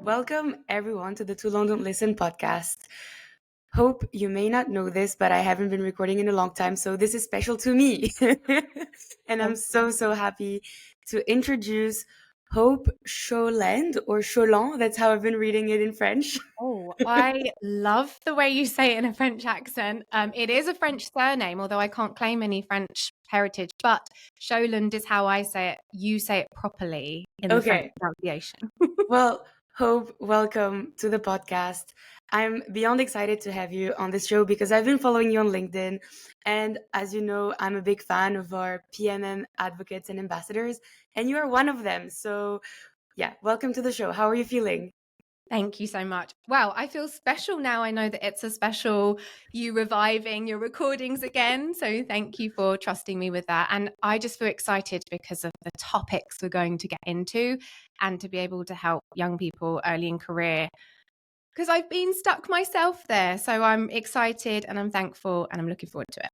Welcome, everyone, to the Too Long Don't Listen podcast. Hope you may not know this, but I haven't been recording in a long time, so this is special to me. And I'm so happy to introduce Hope Chauland, or Chauland, that's how I've been reading it in French. Oh, I love the way you say it in a French accent. It is a French surname, although I can't claim any French heritage, but Chauland is how I say it. You say it properly in the French Okay, pronunciation. well, Hope, welcome to the podcast. I'm beyond excited to have you on this show because I've been following you on LinkedIn. And as you know, I'm a big fan of our PMM advocates and ambassadors, and you are one of them. So, yeah, welcome to the show. How are you feeling? Thank you so much. Wow, I feel special now. I know that it's a special you reviving your recordings again. So thank you for trusting me with that. And I just feel excited because of the topics we're going to get into and to be able to help young people early in career because I've been stuck myself there. So I'm excited and I'm thankful and I'm looking forward to it.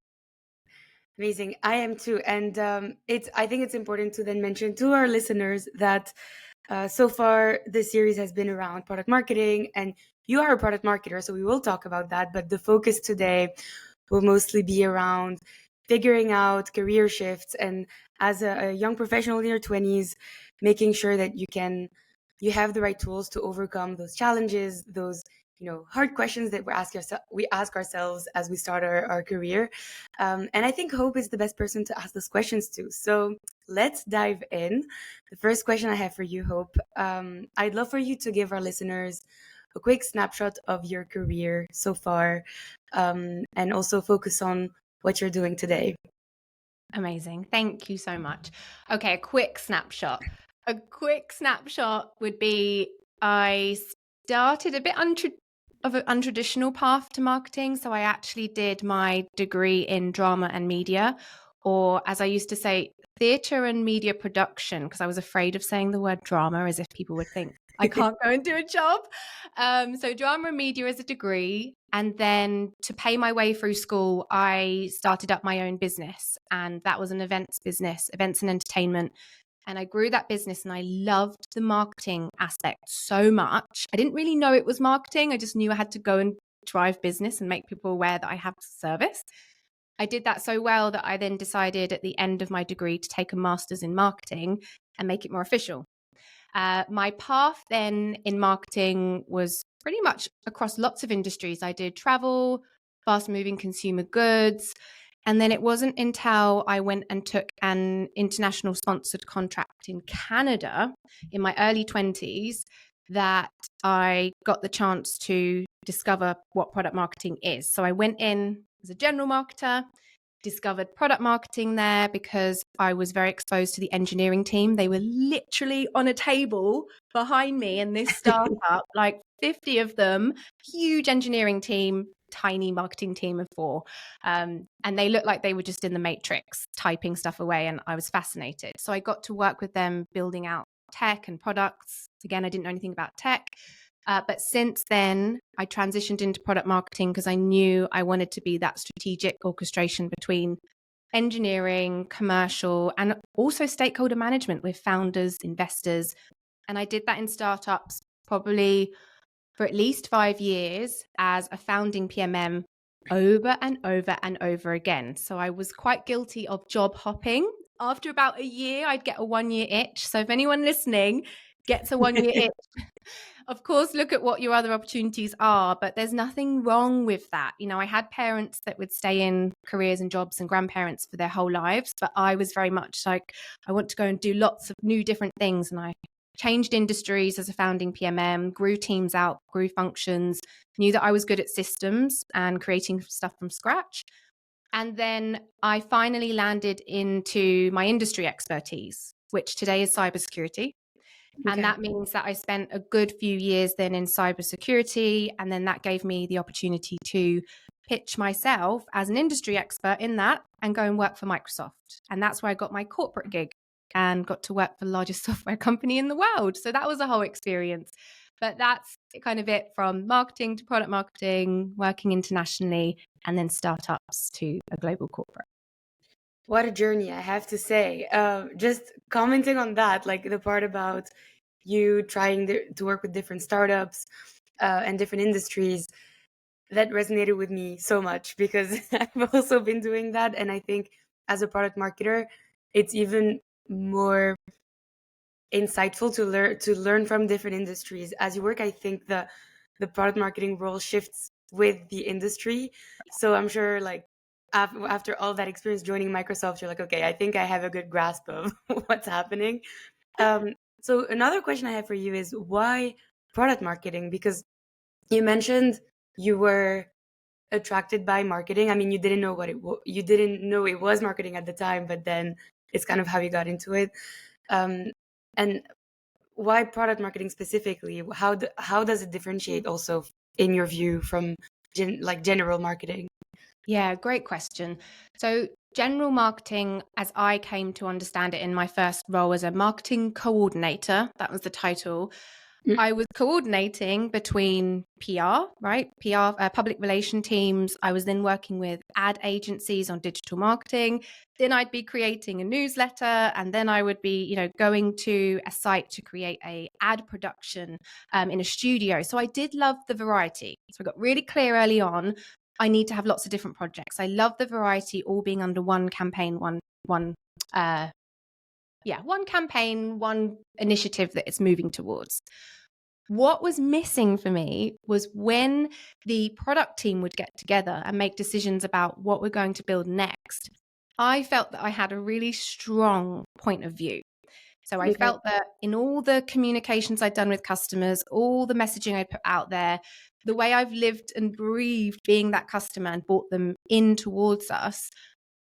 Amazing. I am too. And I think it's important to then mention to our listeners that so far this series has been around product marketing, and you are a product marketer, so we will talk about that. But the focus today will mostly be around figuring out career shifts, and as a young professional in your 20s, making sure that you have the right tools to overcome those challenges, those hard questions that we ask ourselves as we start our career. And I think Hope is the best person to ask those questions to. So let's dive in. The first question I have for you, Hope, I'd love for you to give our listeners a quick snapshot of your career so far, and also focus on what you're doing today. Amazing. Thank you so much. Okay, a quick snapshot. A quick snapshot would be I started a bit of an untraditional path to marketing. So I actually did my degree in drama and media, or as I used to say, theatre and media production, because I was afraid of saying the word drama as if people would think I can't go and do a job. So drama and media as a degree. And then to pay my way through school, I started up my own business. And that was an events business, events and entertainment. And I grew that business and I loved the marketing aspect so much. I didn't really know it was marketing. I just knew I had to go and drive business and make people aware that I have service. I did that so well that I then decided at the end of my degree to take a master's in marketing and make it more official. My path then in marketing was pretty much across lots of industries. I did travel, fast moving consumer goods. And then it wasn't until I went and took an international sponsored contract in Canada in my early 20s that I got the chance to discover what product marketing is. So I went in as a general marketer, discovered product marketing there because I was very exposed to the engineering team. They were literally on a table behind me in this startup, like 50 of them, huge engineering team, tiny marketing team of 4. And they looked like they were just in the matrix typing stuff away. And I was fascinated. So I got to work with them building out tech and products. Again, I didn't know anything about tech. But since then, I transitioned into product marketing because I knew I wanted to be that strategic orchestration between engineering, commercial, and also stakeholder management with founders, investors. And I did that in startups probably for at least 5 years as a founding PMM over and over and over again. So I was quite guilty of job hopping. After about a year, I'd get a 1-year itch. So if anyone listening gets a 1-year itch, of course, look at what your other opportunities are, but there's nothing wrong with that. You know, I had parents that would stay in careers and jobs and grandparents for their whole lives, but I was very much like, I want to go and do lots of new different things. And I changed industries as a founding PMM, grew teams out, grew functions, knew that I was good at systems and creating stuff from scratch. And then I finally landed into my industry expertise, which today is cybersecurity. And that means that I spent a good few years then in cybersecurity. And then that gave me the opportunity to pitch myself as an industry expert in that and go and work for Microsoft. And that's where I got my corporate gig and got to work for the largest software company in the world. So that was a whole experience. But that's kind of it, from marketing to product marketing, working internationally, and then startups to a global corporate. What a journey, I have to say. Just commenting on that, like the part about you trying to work with different startups and different industries, that resonated with me so much because I've also been doing that. And I think as a product marketer, it's even more insightful to learn from different industries as you work. I think the product marketing role shifts with the industry. So I'm sure, like, after all that experience joining Microsoft, you're like, okay, I think I have a good grasp of what's happening. um, so another question I have for you is, why product marketing? Because you mentioned you were attracted by marketing. I mean, you didn't know you didn't know it was marketing at the time, but then it's kind of how you got into it. And why product marketing specifically? How does it differentiate also, in your view, from general marketing? Yeah, great question. So, general marketing, as I came to understand it in my first role as a marketing coordinator, that was the title. Mm. I was coordinating between PR, right? PR, public relation teams. I was then working with ad agencies on digital marketing. Then I'd be creating a newsletter, and then I would be, going to a site to create a ad production in a studio. So I did love the variety. So I got really clear early on. I need to have lots of different projects. I love the variety, all being under one campaign, uh, one campaign, one initiative that it's moving towards. What was missing for me was when the product team would get together and make decisions about what we're going to build next. I felt that I had a really strong point of view. So I Okay. felt that in all the communications I'd done with customers, all the messaging I put out there, the way I've lived and breathed being that customer and brought them in towards us,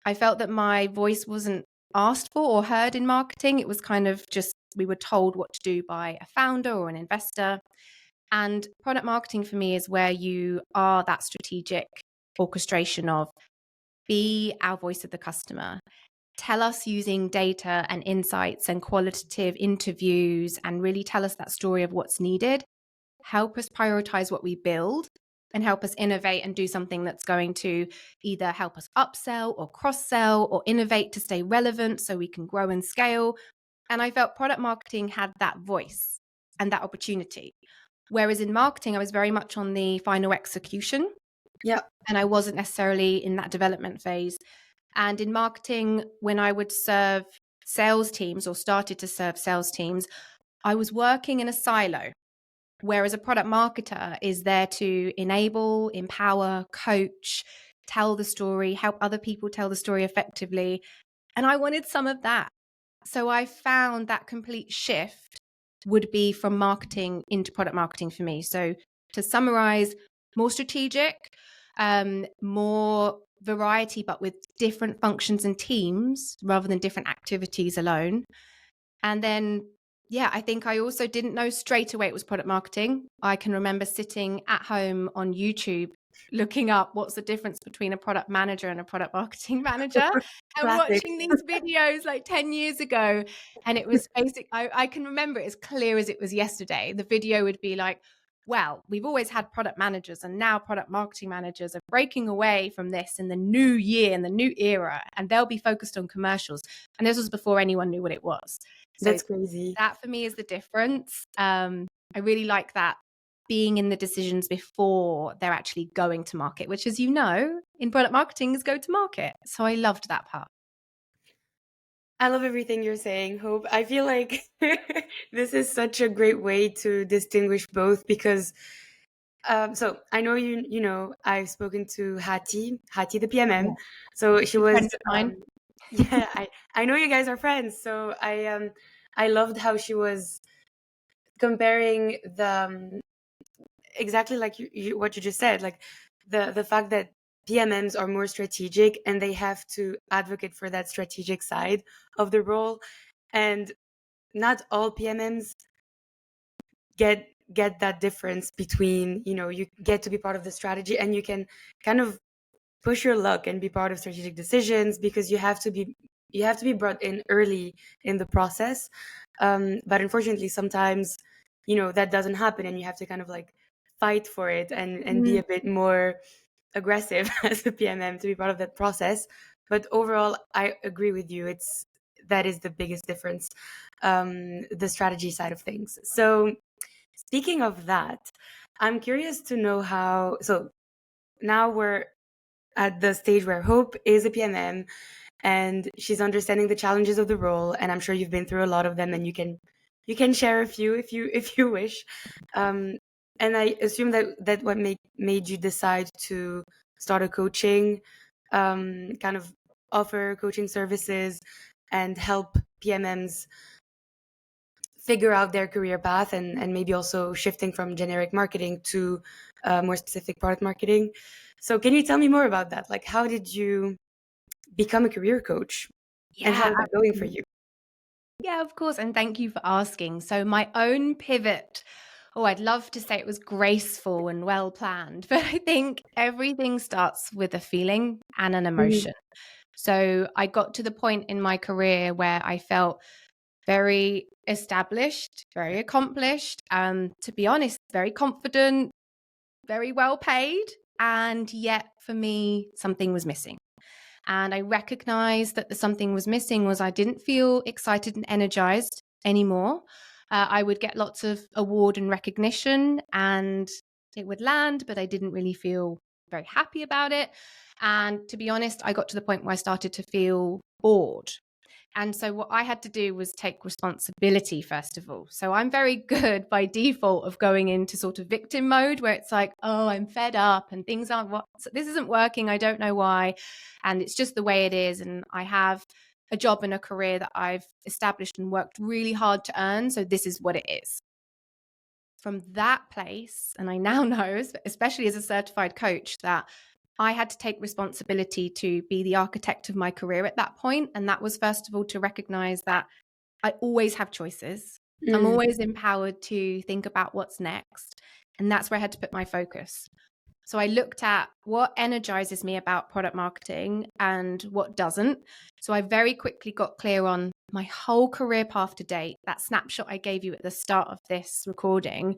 I felt that my voice wasn't asked for or heard in marketing. It was kind of just we were told what to do by a founder or an investor. And product marketing for me is where you are that strategic orchestration of be our voice of the customer. Tell us using data and insights and qualitative interviews and really tell us that story of what's needed. Help us prioritize what we build and help us innovate and do something that's going to either help us upsell or cross sell or innovate to stay relevant so we can grow and scale. And I felt product marketing had that voice and that opportunity. Whereas in marketing, I was very much on the final execution Yeah. and I wasn't necessarily in that development phase. And in marketing, when I would serve sales teams or started to serve sales teams, I was working in a silo. Whereas a product marketer is there to enable, empower, coach, tell the story, help other people tell the story effectively. And I wanted some of that. So I found that complete shift would be from marketing into product marketing for me. So to summarize, more strategic, more variety, but with different functions and teams rather than different activities alone. And then, I think I also didn't know straight away it was product marketing. I can remember sitting at home on YouTube looking up what's the difference between a product manager and a product marketing manager and Classic. watching these videos like 10 years ago. And it was I can remember it as clear as it was yesterday. The video would be like, well, we've always had product managers and now product marketing managers are breaking away from this in the new year, in the new era, and they'll be focused on commercials. And this was before anyone knew what it was. So That's crazy. that for me is the difference. I really like that being in the decisions before they're actually going to market, which, as you know, in product marketing is go to market. So I loved that part. I love everything you're saying, Hope. I feel like this is such a great way to distinguish both because so I know I've spoken to Hati the Yeah. PMM. So she Good friend was of mine. yeah, I know you guys are friends. So I loved how she was comparing exactly like what you just said, like the fact that PMMs are more strategic and they have to advocate for that strategic side of the role, and not all PMMs get that difference between, you get to be part of the strategy and you can kind of push your luck and be part of strategic decisions because you have to be brought in early in the process. But unfortunately sometimes that doesn't happen and you have to kind of like fight for it and be Mm. a bit more aggressive as a PMM to be part of that process. But overall, I agree with you. That is the biggest difference, the strategy side of things. So speaking of that, I'm curious to know how. So now we're at the stage where Hope is a PMM and she's understanding the challenges of the role, and I'm sure you've been through a lot of them, and you can share a few if you wish. And I assume that what made you decide to start a coaching, kind of offer coaching services and help PMMs figure out their career path, and maybe also shifting from generic marketing to more specific product marketing. So can you tell me more about that? Like, how did you become a career coach, and how Yeah, is that going for you? yeah, of course. And thank you for asking. So, my own pivot, oh, I'd love to say it was graceful and well planned, but I think everything starts with a feeling and an Mhm. emotion. So, I got to the point in my career where I felt very established, very accomplished, to be honest, very confident, very well paid. And yet, for me, something was missing. And I recognized that the something was missing was I didn't feel excited and energized anymore. I would get lots of award and recognition and it would land, but I didn't really feel very happy about it. And to be honest, I got to the point where I started to feel bored. And so what I had to do was take responsibility, first of all. So I'm very good by default of going into sort of victim mode where it's like, oh, I'm fed up and things aren't what this isn't working. I don't know why. And it's just the way it is. And I have a job and a career that I've established and worked really hard to earn. So this is what it is. From that place, and I now know, especially as a certified coach, that I had to take responsibility to be the architect of my career at that point. And that was, first of all, to recognize that I always have choices. I'm Mm, always empowered to think about what's next. And that's where I had to put my focus. So I looked at what energizes me about product marketing and what doesn't. So I very quickly got clear on my whole career path to date. That snapshot I gave you at the start of this recording,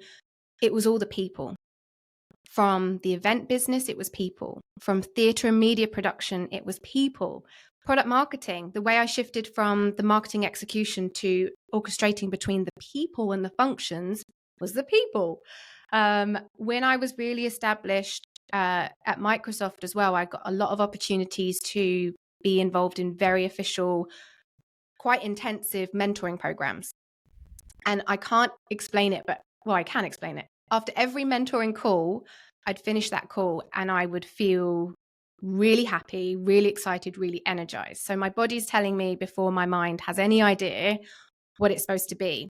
it was all the people. From the event business, it was people. From theatre and media production, it was people. Product marketing, the way I shifted from the marketing execution to orchestrating between the people and the functions was the people. When I was really established at Microsoft as well, I got a lot of opportunities to be involved in very official, quite intensive mentoring programs. And I can't explain it, but well, I can explain it. After every mentoring call, I'd finish that call and I would feel really happy, really excited, really energized. So my body's telling me before my mind has any idea what it's supposed to be.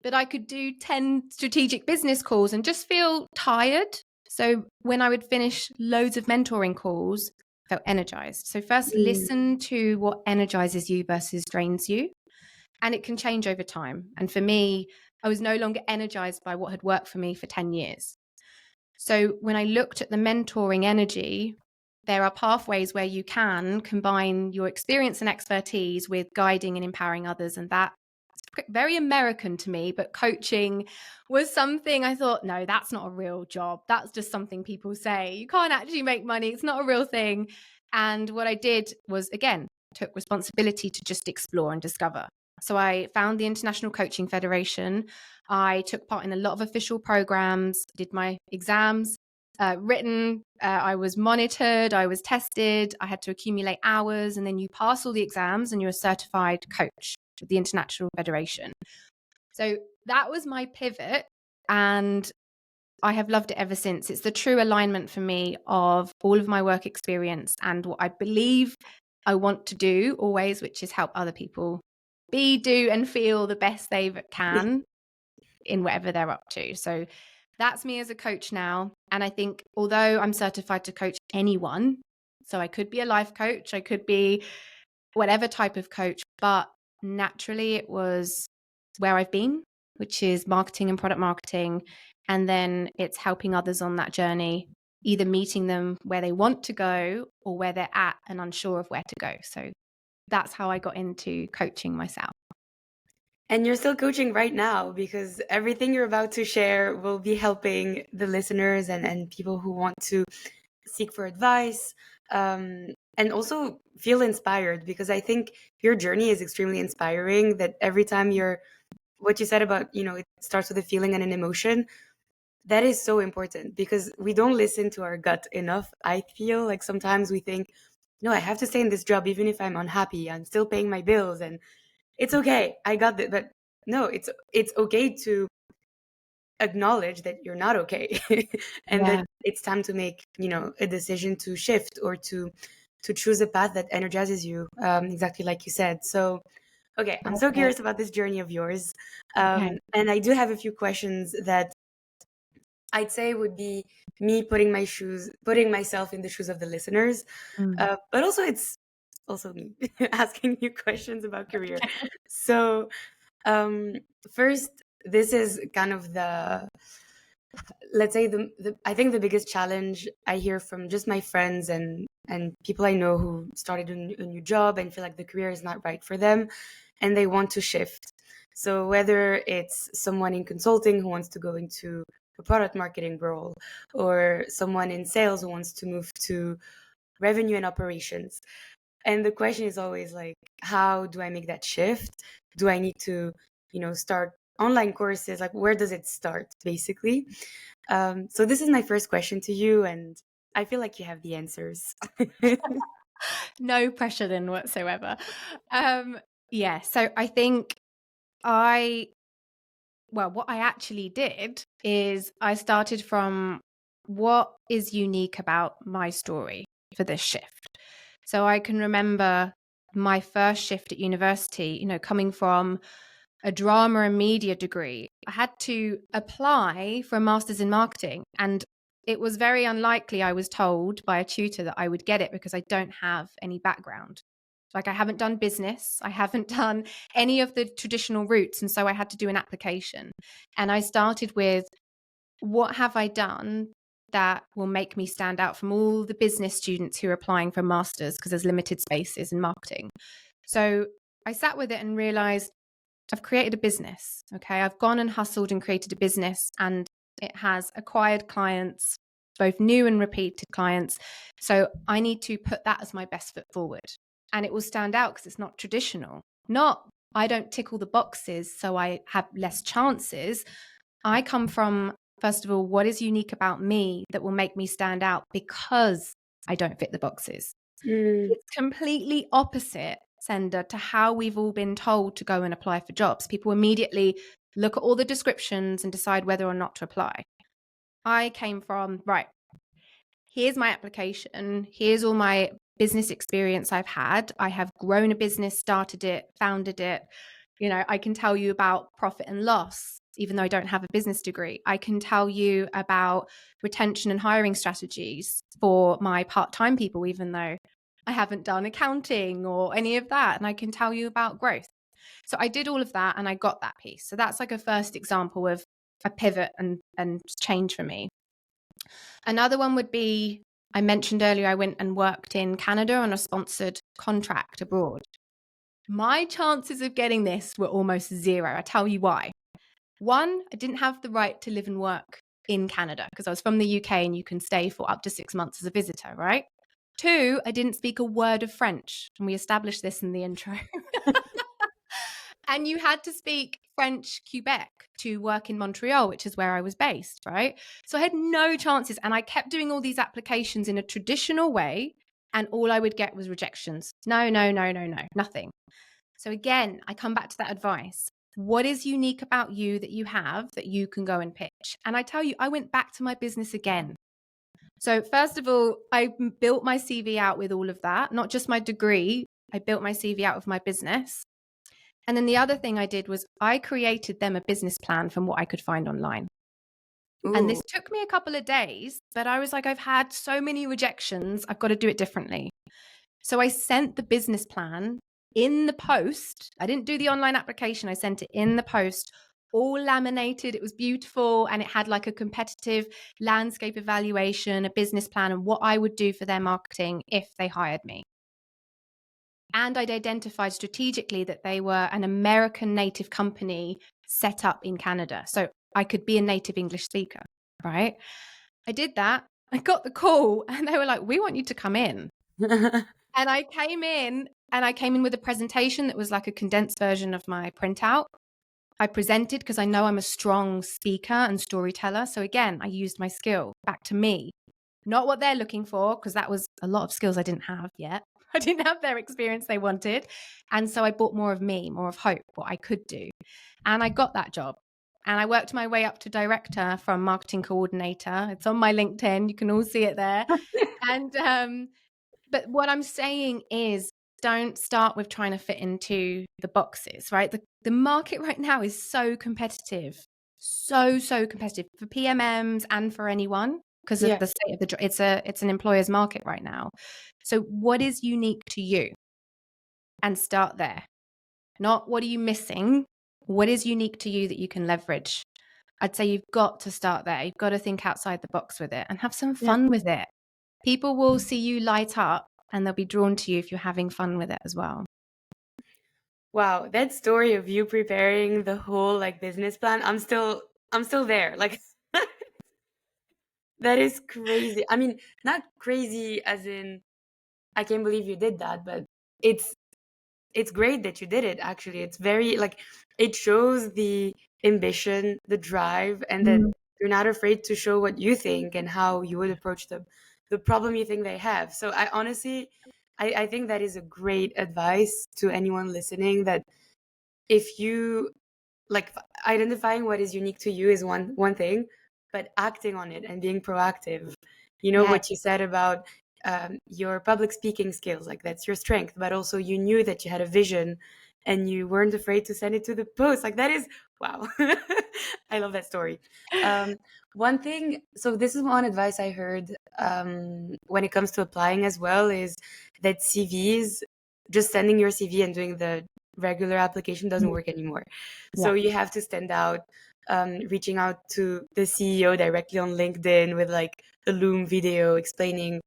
But I could do 10 strategic business calls and just feel tired. So when I would finish loads of mentoring calls, I felt energized. So first mm, listen to what energizes you versus drains you. And it can change over time. And for me, I was no longer energized by what had worked for me for 10 years. So when I looked at the mentoring energy, there are pathways where you can combine your experience and expertise with guiding and empowering others. And that's very American to me, but coaching was something I thought, no, that's not a real job. That's just something people say. You can't actually make money. It's not a real thing. And what I did was, again, took responsibility to just explore and discover. So I found the International Coaching Federation. I took part in a lot of official programs, did my exams, written, I was monitored, I was tested, I had to accumulate hours, and then you pass all the exams and you're a certified coach with the International Federation. So that was my pivot, and I have loved it ever since. It's the true alignment for me of all of my work experience and what I believe I want to do always, which is help other people be, do, and feel the best they can in whatever they're up to. So that's me as a coach now. And I think although I'm certified to coach anyone, so I could be a life coach, I could be whatever type of coach, but naturally it was where I've been, which is marketing and product marketing. And then it's helping others on that journey, either meeting them where they want to go or where they're at and unsure of where to go. So that's how I got into coaching myself. And you're still coaching right now, because everything you're about to share will be helping the listeners and people who want to seek for advice, and also feel inspired, because I think your journey is extremely inspiring. That every time you're, what you said about, it starts with a feeling and an emotion, that is so important, because we don't listen to our gut enough. I feel like sometimes we think, no, I have to stay in this job even if I'm unhappy. I'm still paying my bills and it's okay. I got it. But no, it's okay to acknowledge that you're not okay and that Yeah, it's time to make, a decision to shift or to choose a path that energizes you, exactly like you said. So okay, I'm so perfect. curious about this journey of yours, Okay. and I do have a few questions that I'd say would be me putting myself in the shoes of the listeners, Mm. but also it's also me asking you questions about career. So um, first, this is kind of the, let's say the I think the biggest challenge I hear from just my friends and people I know who started a new job and feel like the career is not right for them, and they want to shift. So whether it's someone in consulting who wants to go into a product marketing role, or someone in sales who wants to move to revenue and operations, and the question is always like, how do I make that shift? Do I need to, start online courses? Like, where does it start, basically? So this is my first question to you, and I feel like you have the answers. No pressure then whatsoever. Um, yeah, so I think I what I actually did is I started from what is unique about my story for this shift. So I can remember my first shift at university, coming from a drama and media degree. I had to apply for a master's in marketing, and it was very unlikely, I was told by a tutor, that I would get it because I don't have any background. Like, I haven't done business, I haven't done any of the traditional routes. And so I had to do an application. And I started with, what have I done that will make me stand out from all the business students who are applying for masters, because there's limited spaces in marketing. So I sat with it and realized, I've created a business. Okay. I've gone and hustled and created a business, and it has acquired clients, both new and repeated clients. So I need to put that as my best foot forward. And it will stand out because it's not traditional. Not, I don't tick all the boxes, so I have less chances. I come from, first of all, what is unique about me that will make me stand out because I don't fit the boxes? Mm, It's completely opposite, Sender, to how we've all been told to go and apply for jobs. People immediately look at all the descriptions and decide whether or not to apply. I came from, right, here's my application, here's all my business experience I've had. I have grown a business, started it, founded it. I can tell you about profit and loss, even though I don't have a business degree. I can tell you about retention and hiring strategies for my part-time people, even though I haven't done accounting or any of that. And I can tell you about growth. So I did all of that and I got that piece. So that's like a first example of a pivot and change for me. Another one would be, I mentioned earlier, I went and worked in Canada on a sponsored contract abroad. My chances of getting this were almost zero. I tell you why. One, I didn't have the right to live and work in Canada because I was from the UK and you can stay for up to 6 months as a visitor, right? Two, I didn't speak a word of French. And we established this in the intro. And you had to speak French Quebec to work in Montreal, which is where I was based, right? So I had no chances. And I kept doing all these applications in a traditional way. And all I would get was rejections. No, no, no, no, no, nothing. So again, I come back to that advice. What is unique about you that you have that you can go and pitch? And I tell you, I went back to my business again. So first of all, I built my CV out with all of that, not just my degree. I built my CV out of my business. And then the other thing I did was I created them a business plan from what I could find online. And ooh, this took me a couple of days, but I was like, I've had so many rejections. I've got to do it differently. So I sent the business plan in the post. I didn't do the online application. I sent it in the post, all laminated. It was beautiful. And it had like a competitive landscape evaluation, a business plan, and what I would do for their marketing if they hired me. And I'd identified strategically that they were an American native company set up in Canada. So I could be a native English speaker, right? I did that. I got the call and they were like, we want you to come in. And I came in with a presentation that was like a condensed version of my printout. I presented because I know I'm a strong speaker and storyteller. So again, I used my skill back to me, not what they're looking for, because that was a lot of skills I didn't have yet. I didn't have their experience they wanted. And so I brought more of me, more of Hope, what I could do. And I got that job. And I worked my way up to director from marketing coordinator. It's on my LinkedIn. You can all see it there. And but what I'm saying is, don't start with trying to fit into the boxes, right? The market right now is so competitive, so competitive for PMMs and for anyone because of Yeah. the state of the job. It's an employer's market right now. So what is unique to you? And start there. Not what are you missing? What is unique to you that you can leverage? I'd say you've got to start there. You've got to think outside the box with it and have some Yeah. fun with it. People will see you light up and they'll be drawn to you if you're having fun with it as well. Wow, that story of you preparing the whole like business plan, I'm still there. Like that is crazy. I mean, not crazy as in I can't believe you did that, but it's it's great that you did it actually. It's very like it shows the ambition, the drive, and that Mm. you're not afraid to show what you think and how you would approach the problem you think they have. So I honestly I think that is a great advice to anyone listening that if you like identifying what is unique to you is one thing, but acting on it and being proactive, you know Yeah. what you said about your public speaking skills, like that's your strength, but also you knew that you had a vision and you weren't afraid to send it to the post, like that is wow. I love that story. um, One thing, so this is one advice I heard when it comes to applying as well, is that CVs, just sending your CV and doing the regular application doesn't work anymore. Yeah. So you have to stand out, reaching out to the CEO directly on LinkedIn with like a Loom video explaining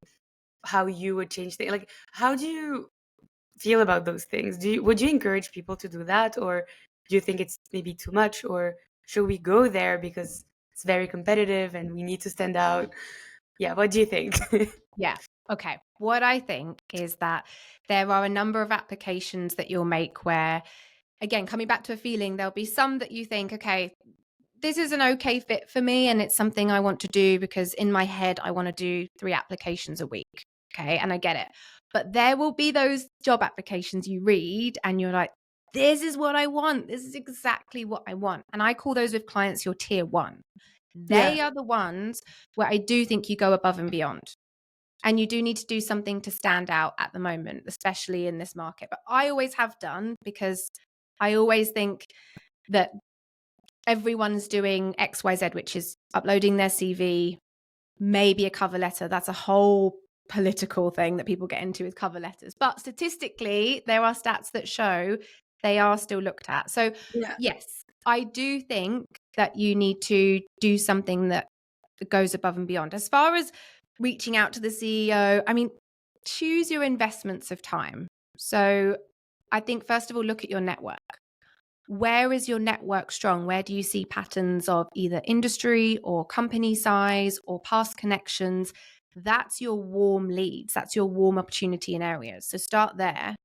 how you would change things. Like, how do you feel about those things? Would you encourage people to do that, or do you think it's maybe too much, or should we go there because it's very competitive and we need to stand out? Yeah, what do you think? Yeah. Okay. What I think is that there are a number of applications that you'll make where, again, coming back to a feeling, there'll be some that you think, okay, this is an okay fit for me and it's something I want to do because in my head, I want to do 3 applications a week. Okay. And I get it. But there will be those job applications you read and you're like, this is what I want. This is exactly what I want. And I call those with clients your tier 1. Yeah. They are the ones where I do think you go above and beyond. And you do need to do something to stand out at the moment, especially in this market. But I always have done because I always think that everyone's doing XYZ, which is uploading their CV, maybe a cover letter. That's a whole political thing that people get into with cover letters. But statistically, there are stats that show they are still looked at. So, Yeah. yes, I do think that you need to do something that goes above and beyond. As far as reaching out to the CEO, I mean, choose your investments of time. So, I think, first of all, look at your network. Where is your network strong? Where do you see patterns of either industry or company size or past connections? That's your warm leads. That's your warm opportunity in areas. So start there.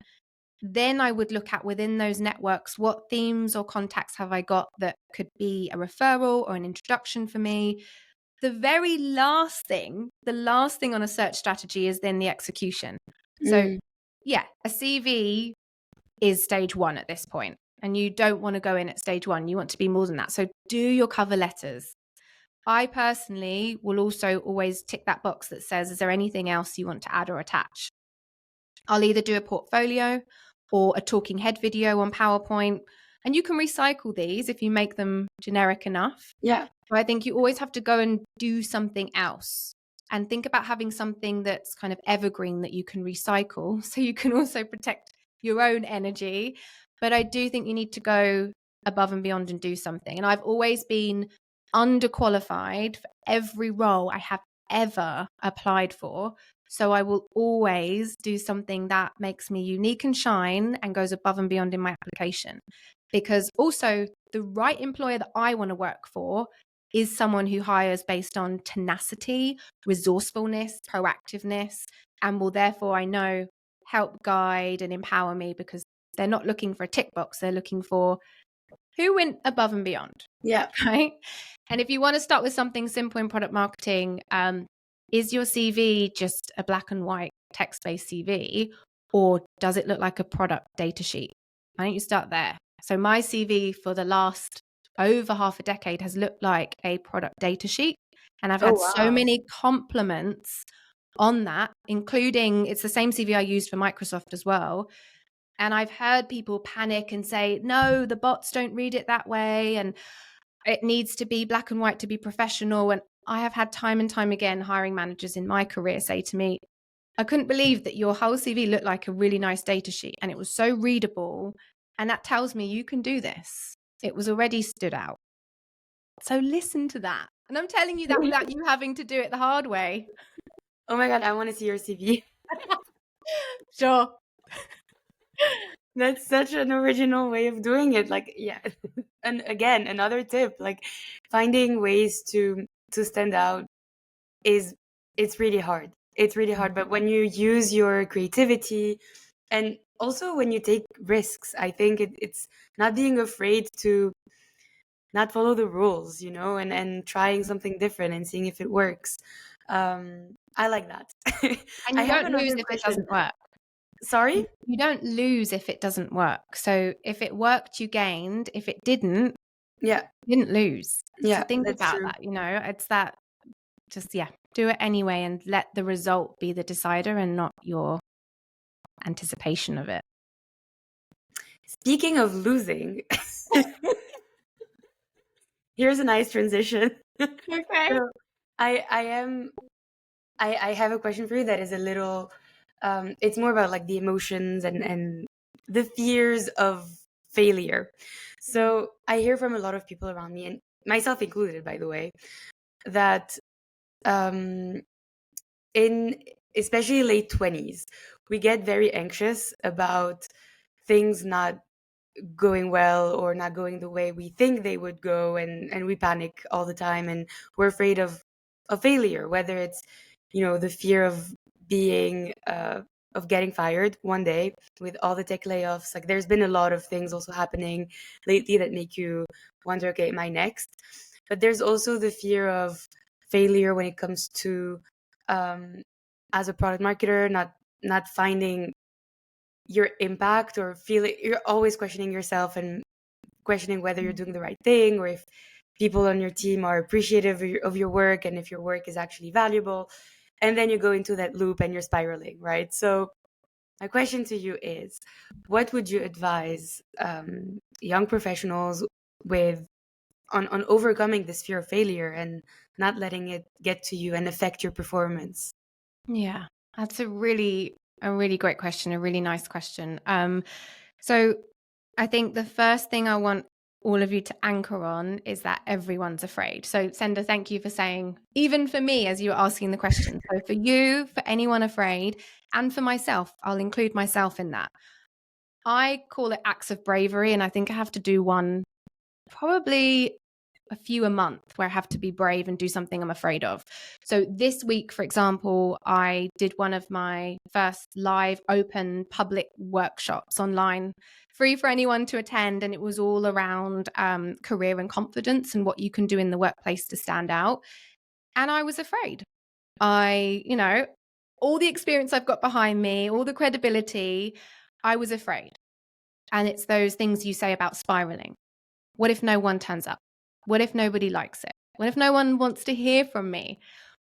Then I would look at within those networks, what themes or contacts have I got that could be a referral or an introduction for me? The very last thing, the last thing on a search strategy is then the execution. So Mm. yeah, a CV is stage 1 at this point, and you don't want to go in at stage 1. You want to be more than that. So do your cover letters. I personally will also always tick that box that says, is there anything else you want to add or attach? I'll either do a portfolio or a talking head video on PowerPoint, and you can recycle these if you make them generic enough. Yeah. So I think you always have to go and do something else and think about having something that's kind of evergreen that you can recycle so you can also protect your own energy. But I do think you need to go above and beyond and do something. And I've always been underqualified for every role I have ever applied for. So I will always do something that makes me unique and shine and goes above and beyond in my application. Because also the right employer that I want to work for is someone who hires based on tenacity, resourcefulness, proactiveness, and will therefore, I know, help guide and empower me, because they're not looking for a tick box. They're looking for who went above and beyond. Yeah. Right. And if you want to start with something simple in product marketing, is your CV just a black and white text-based CV, or does it look like a product data sheet? Why don't you start there? So my CV for the last over half a decade has looked like a product data sheet. And I've Oh, had so wow. many compliments on that, including it's the same CV I used for Microsoft as well. And I've heard people panic and say, no, the bots don't read it that way, and it needs to be black and white to be professional. And I have had time and time again hiring managers in my career say to me, I couldn't believe that your whole CV looked like a really nice data sheet and it was so readable. And that tells me you can do this. It was already stood out. So listen to that. And I'm telling you that without you having to do it the hard way. Oh my God, I want to see your CV. Sure. That's such an original way of doing it. Like, yeah. And again, another tip, like finding ways to stand out is it's really hard. It's really hard. But when you use your creativity and also when you take risks, I think it's not being afraid to not follow the rules, and trying something different and seeing if it works. I like that. And I you have don't lose another if it question. doesn't work. Sorry? You don't lose if it doesn't work. So if it worked, you gained. If it didn't, Yeah. you didn't lose. So Yeah, think that's about true. that. It's that, just, do it anyway and let the result be the decider and not your anticipation of it. Speaking of losing, here's a nice transition. Okay. So I have a question for you that is a little it's more about like the emotions and the fears of failure. So I hear from a lot of people around me, and myself included, by the way, that um in especially late 20s, we get very anxious about things not going well or not going the way we think they would go, and we panic all the time, and we're afraid of a failure, whether it's the fear of being of getting fired one day with all the tech layoffs. Like, there's been a lot of things also happening lately that make you wonder, okay, am I next? But there's also the fear of failure when it comes to um, as a product marketer, not finding your impact, or feeling you're always questioning yourself and questioning whether you're doing the right thing, or if people on your team are appreciative of your work, and if your work is actually valuable. And then you go into that loop and you're spiraling, right? So my question to you is, what would you advise young professionals with on overcoming this fear of failure and not letting it get to you and affect your performance? Yeah, that's a really great question, a really nice question. So I think the first thing I want all of you to anchor on is that everyone's afraid. So Senda, thank you for saying, even for me, as you were asking the question. So for you, for anyone afraid, and for myself, I'll include myself in that. I call it acts of bravery, and I think I have to do one, probably a few a month, where I have to be brave and do something I'm afraid of. So this week, for example, I did one of my first live open public workshops online, free for anyone to attend. And it was all around career and confidence and what you can do in the workplace to stand out. And I was afraid. All the experience I've got behind me, all the credibility, I was afraid. And it's those things you say about spiraling. What if no one turns up? What if nobody likes it? What if no one wants to hear from me?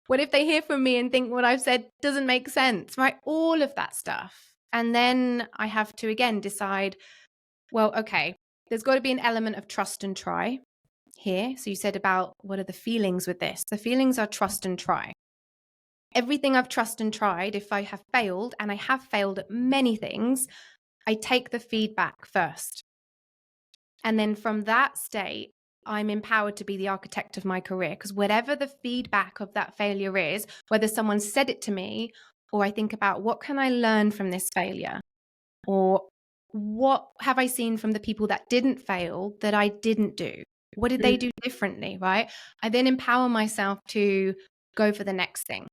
What if they hear from me and think what I've said doesn't make sense, right? All of that stuff. And then I have to, again, decide, well, okay, there's got to be an element of trust and try here. So you said about what are the feelings with this? The feelings are trust and try. Everything I've trust and tried, if I have failed, and I have failed at many things, I take the feedback first. And then from that state, I'm empowered to be the architect of my career, because whatever the feedback of that failure is, whether someone said it to me, or I think about what can I learn from this failure, or what have I seen from the people that didn't fail that I didn't do? What did they do differently, right? I then empower myself to go for the next thing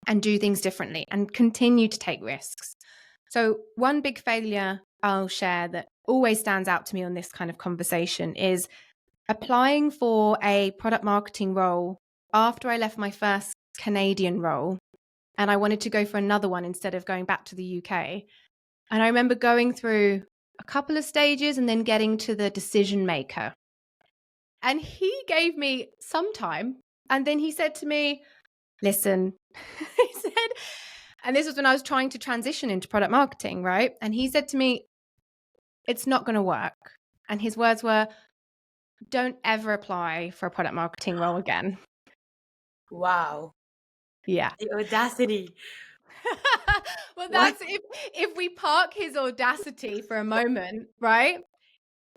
and do things differently and continue to take risks. So one big failure I'll share that always stands out to me on this kind of conversation is applying for a product marketing role after I left my first Canadian role, and I wanted to go for another one instead of going back to the UK. And I remember going through a couple of stages and then getting to the decision maker. And he gave me some time. And then he said to me, listen, he said, and this was when I was trying to transition into product marketing, right? And he said to me, it's not going to work. And his words were, don't ever apply for a product marketing role again. Wow. Yeah. The audacity. Well, What? that's if we park his audacity for a moment, right?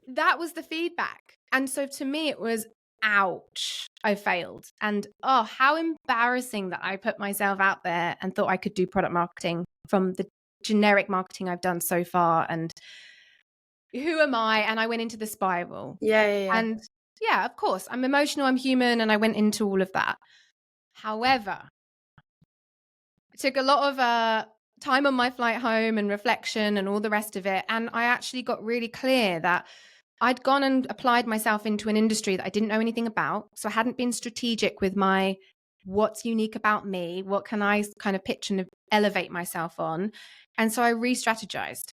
That was the feedback. And so to me, it was, ouch, I failed. And oh, how embarrassing that I put myself out there and thought I could do product marketing from the generic marketing I've done so far. And who am I? And I went into the spiral. Yeah. And yeah, of course, I'm emotional, I'm human, and I went into all of that. However, it took a lot of time on my flight home and reflection and all the rest of it. And I actually got really clear that I'd gone and applied myself into an industry that I didn't know anything about. So I hadn't been strategic with my what's unique about me, what can I kind of pitch and elevate myself on. And so I re-strategized.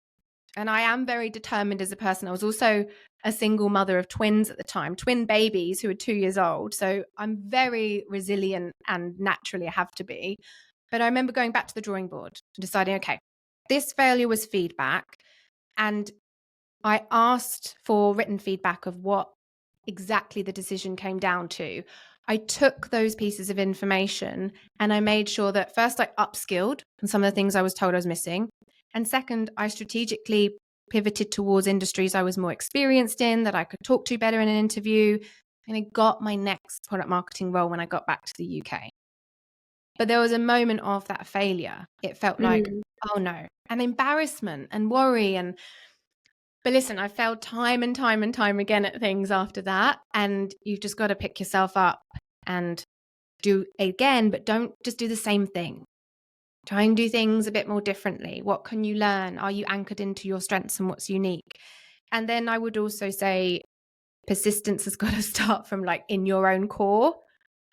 And I am very determined as a person. I was also a single mother of twins at the time, twin babies who were 2 years old. So I'm very resilient, and naturally I have to be. But I remember going back to the drawing board and deciding, okay, this failure was feedback. And I asked for written feedback of what exactly the decision came down to. I took those pieces of information and I made sure that first I upskilled on some of the things I was told I was missing. And second, I strategically pivoted towards industries I was more experienced in, that I could talk to better in an interview. And I got my next product marketing role when I got back to the UK. But there was a moment of that failure. It felt like, oh no, and embarrassment and worry. But listen, I failed time and time and time again at things after that. And you've just got to pick yourself up and do it again, but don't just do the same thing. Try and do things a bit more differently. What can you learn? Are you anchored into your strengths and what's unique? And then I would also say persistence has got to start from like in your own core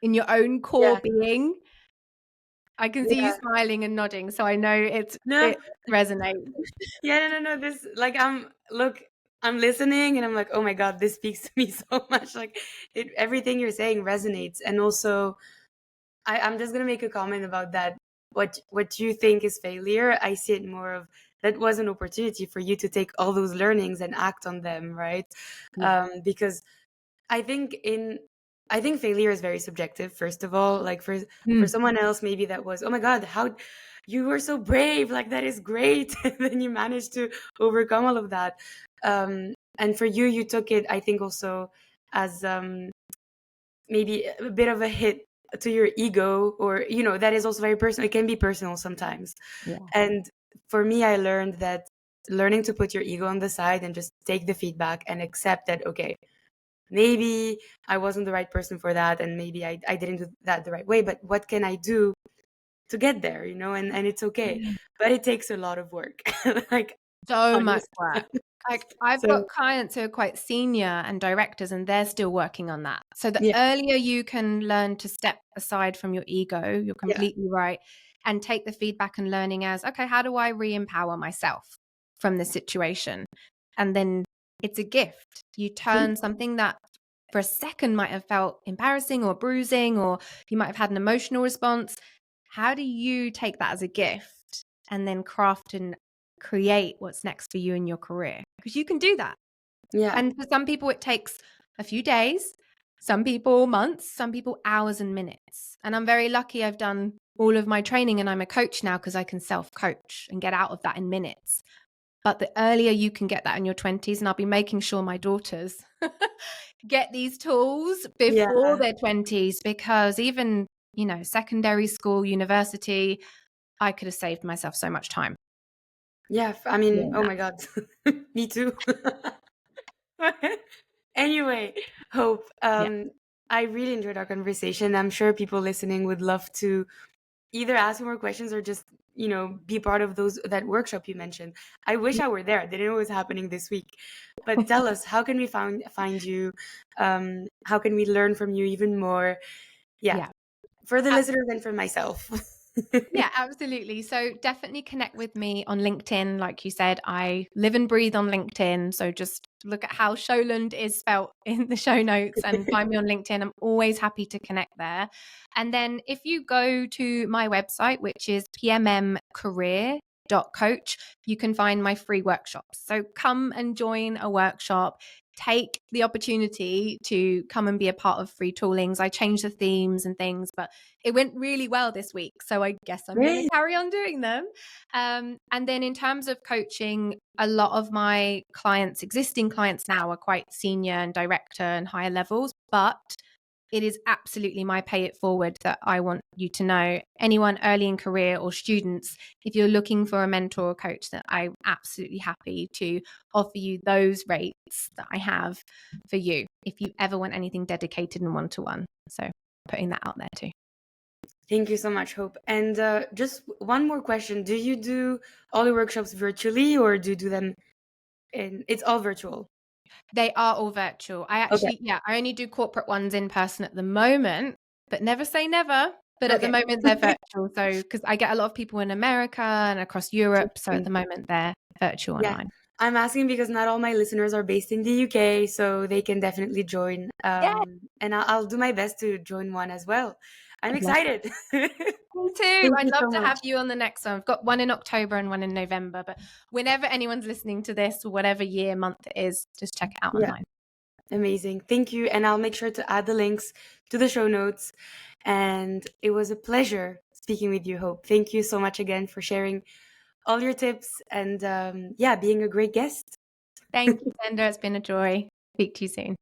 being. I can see you smiling and nodding, so I know it resonates. Yeah, no. This, like, I'm listening and I'm like, oh my God, this speaks to me so much. Like, everything you're saying resonates. And also, I'm just gonna make a comment about that. What you think is failure, I see it more of that was an opportunity for you to take all those learnings and act on them, right? Because I think failure is very subjective, first of all. Like, for someone else, maybe that was, oh my God, how you were so brave, like that is great. And then you managed to overcome all of that. And for you, you took it, I think, also as maybe a bit of a hit to your ego, or that is also very personal. It can be personal sometimes. And for me, I learned that learning to put your ego on the side and just take the feedback and accept that, okay, maybe I wasn't the right person for that, and maybe I didn't do that the right way, but what can I do to get there, and it's okay. But it takes a lot of work. Like, so much honest. work. Like, I've got clients who are quite senior and directors, and they're still working on that. So the earlier you can learn to step aside from your ego, you're completely right, and take the feedback and learning as, okay, how do I re-empower myself from this situation? And then it's a gift. You turn something that for a second might have felt embarrassing or bruising, or you might have had an emotional response. How do you take that as a gift and then craft and create what's next for you in your career? Because you can do that. And for some people, it takes a few days, some people months, some people hours and minutes. And I'm very lucky I've done all of my training and I'm a coach now because I can self-coach and get out of that in minutes. But the earlier you can get that in your 20s, and I'll be making sure my daughters get these tools before their 20s, because even, secondary school, university, I could have saved myself so much time. Yeah, I mean, oh my God, me too. Anyway, Hope, I really enjoyed our conversation. I'm sure people listening would love to either ask more questions or just be part of that workshop you mentioned. I wish I were there. I didn't know it was happening this week. But tell us, how can we find you? How can we learn from you even more? Yeah, Yeah. for the listeners and for myself. Yeah, absolutely. So definitely connect with me on LinkedIn. Like you said, I live and breathe on LinkedIn. So just look at how Chauland is spelt in the show notes and find me on LinkedIn. I'm always happy to connect there. And then if you go to my website, which is pmmcareer.coach, you can find my free workshops. So come and join a workshop. Take the opportunity to come and be a part of free toolings. I changed the themes and things, but it went really well this week. So I guess I'm going to Great. carry on doing them. And then in terms of coaching, a lot of my clients, existing clients now, are quite senior and director and higher levels, but it is absolutely my pay it forward that I want you to know. Anyone early in career or students, if you're looking for a mentor or coach, that I'm absolutely happy to offer you those rates that I have for you if you ever want anything dedicated and one-to-one. So putting that out there too. Thank you so much, Hope. And just one more question. Do you do all the workshops virtually, or do you do them it's all virtual? They are all virtual. I Okay. actually, yeah, I only do corporate ones in person at the moment, but never say never. But at the Okay. moment, they're virtual. So, because I get a lot of people in America and across Europe. So at the moment, they're virtual Yeah. online. I'm asking because not all my listeners are based in the UK, so they can definitely join. Yeah, And I'll do my best to join one as well. I'm I'd love excited. me too. Thank I'd you love so to much. have you on the next one. I've got one in October and one in November. But whenever anyone's listening to this, or whatever year, month it is, just check it out Yeah, online. amazing. Thank you. And I'll make sure to add the links to the show notes. And it was a pleasure speaking with you, Hope. Thank you so much again for sharing all your tips and yeah, being a great guest. Thank you, Sandra. It's been a joy. Speak to you soon.